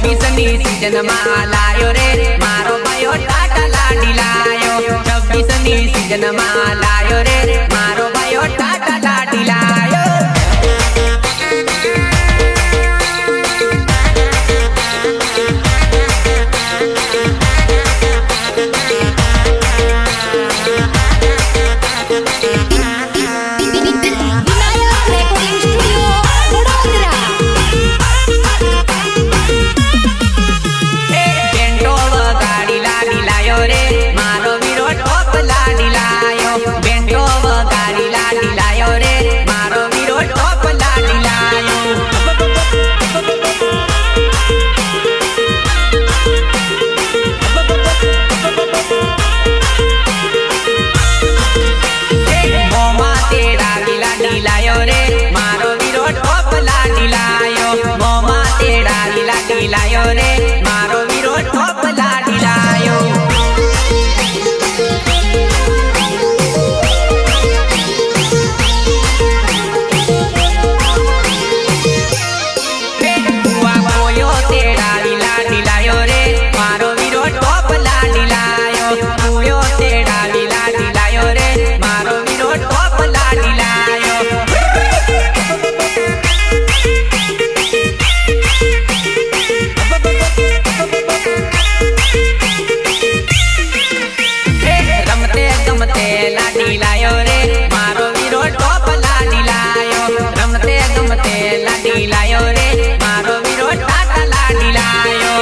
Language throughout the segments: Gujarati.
26ની સીઝન માં લાયો રે મારો ભાઈઓ ટાટા લાડી લાયો 26ની સીઝન માં લાયો રે મારો ભાઈઓ ટાટા લાડી લાયો લાયો રે મારો વીરો ટોપ લાડી લાયો બુઆ બોયો તેડાવી લાડી લાયો રે મારો વીરો ટોપ લાડી લાયો બોયો તેડાવી લાડી લાયો રે મારો વીરો ટોપ લાડી લાયો લાડી લાયો રે મારો વીરો ટોપ લાડી લાયો રમતે ગમતે લાડી લાયો રે મારો વીરો ટાટા લાડી લાયો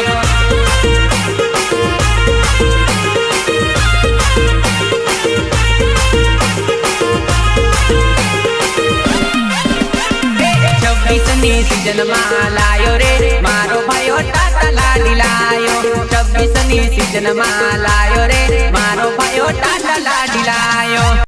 છવ્વીસની સીઝન માં લાયો રે મારો ભાઈઓ ટાટા લાડી લાયો 26ની સીઝન માં લાયો રે મારો ભાઈઓ ટાટા લાડી લાયો